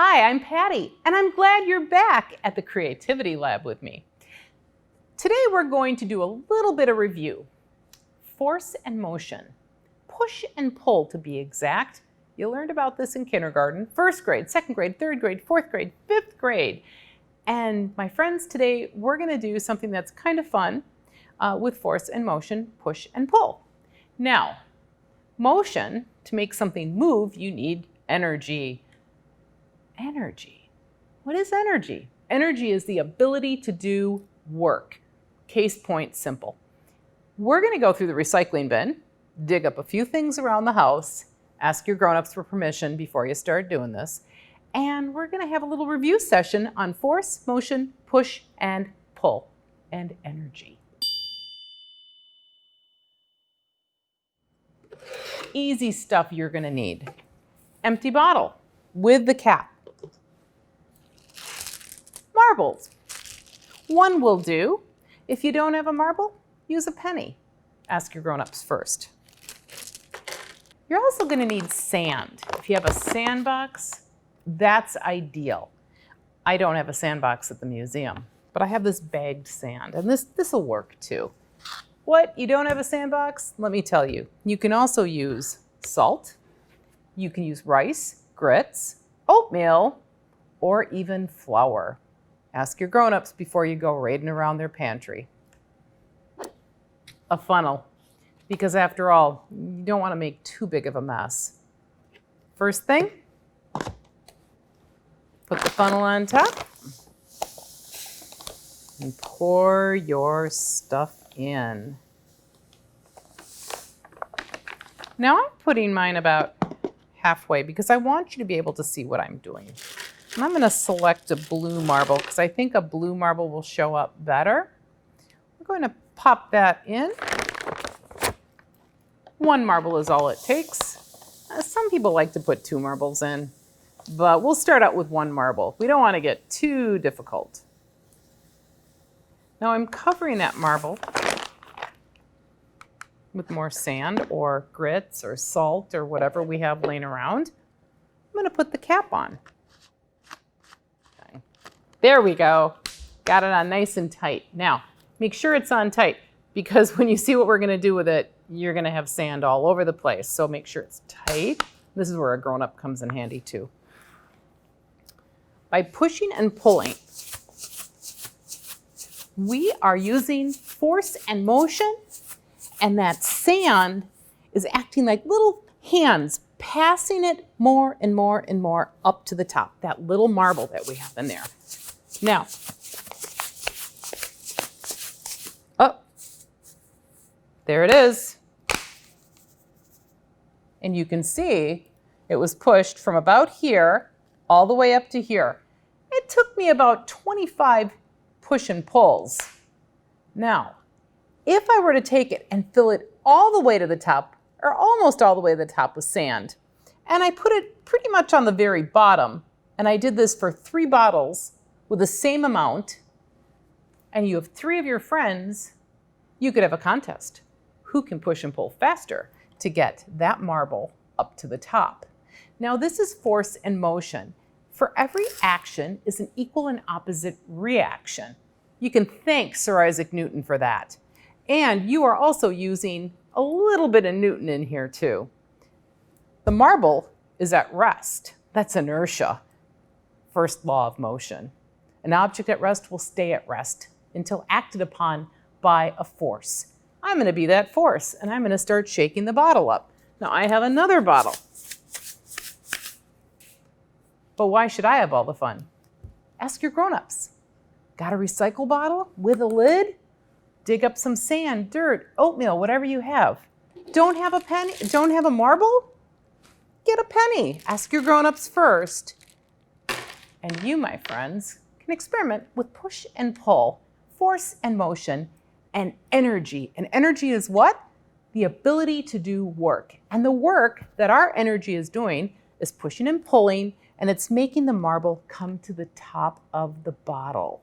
Hi, I'm Patty, and I'm glad you're back at the Creativity Lab with me. Today we're going to do a little bit of review. Force and motion. Push and pull, to be exact. You learned about this in kindergarten, first grade, second grade, third grade, fourth grade, fifth grade. And my friends, today we're going to do something that's kind of fun with force and motion, push and pull. Now, motion, to make something move, you need energy. Energy. What is energy? Energy is the ability to do work. Case point simple. We're going to go through the recycling bin, dig up a few things around the house, ask your grown-ups for permission before you start doing this, and we're going to have a little review session on force, motion, push, and pull, and energy. Easy stuff you're going to need. Empty bottle with the cap. Marbles. One will do. If you don't have a marble, use a penny. Ask your grown-ups first. You're also going to need sand. If you have a sandbox, that's ideal. I don't have a sandbox at the museum, but I have this bagged sand, and this will work too. What? You don't have a sandbox? Let me tell you. You can also use salt. You can use rice, grits, oatmeal, or even flour. Ask your grown-ups before you go raiding around their pantry. A funnel, because after all, you don't want to make too big of a mess. First thing, put the funnel on top and pour your stuff in. Now I'm putting mine about halfway because I want you to be able to see what I'm doing. And I'm going to select a blue marble because I think a blue marble will show up better. We're going to pop that in. One marble is all it takes. Some people like to put two marbles in, but we'll start out with one marble. We don't want to get too difficult. Now I'm covering that marble with more sand or grits or salt or whatever we have laying around. I'm going to put the cap on. There we go. Got it on nice and tight. Now, make sure it's on tight because when you see what we're going to do with it, you're going to have sand all over the place. So make sure it's tight. This is where a grown-up comes in handy too. By pushing and pulling, we are using force and motion, and that sand is acting like little hands, passing it more and more and more up to the top, that little marble that we have in there. Now, there it is. And you can see it was pushed from about here all the way up to here. It took me about 25 push and pulls. Now, if I were to take it and fill it all the way to the top, or almost all the way to the top with sand, and I put it pretty much on the very bottom, and I did this for 3 bottles with the same amount, and you have 3 of your friends, you could have a contest. Who can push and pull faster to get that marble up to the top? Now this is force and motion. For every action is an equal and opposite reaction. You can thank Sir Isaac Newton for that. And you are also using a little bit of Newton in here too. The marble is at rest. That's inertia. First law of motion. An object at rest will stay at rest until acted upon by a force. I'm going to be that force, and I'm going to start shaking the bottle up. Now I have another bottle. But why should I have all the fun? Ask your grown-ups. Got a recycle bottle with a lid? Dig up some sand, dirt, oatmeal, whatever you have. Don't have a penny? Don't have a marble? Get a penny. Ask your grown-ups first. And you, my friends, can experiment with push and pull, force and motion, and energy. And energy is what? The ability to do work. And the work that our energy is doing is pushing and pulling, and it's making the marble come to the top of the bottle.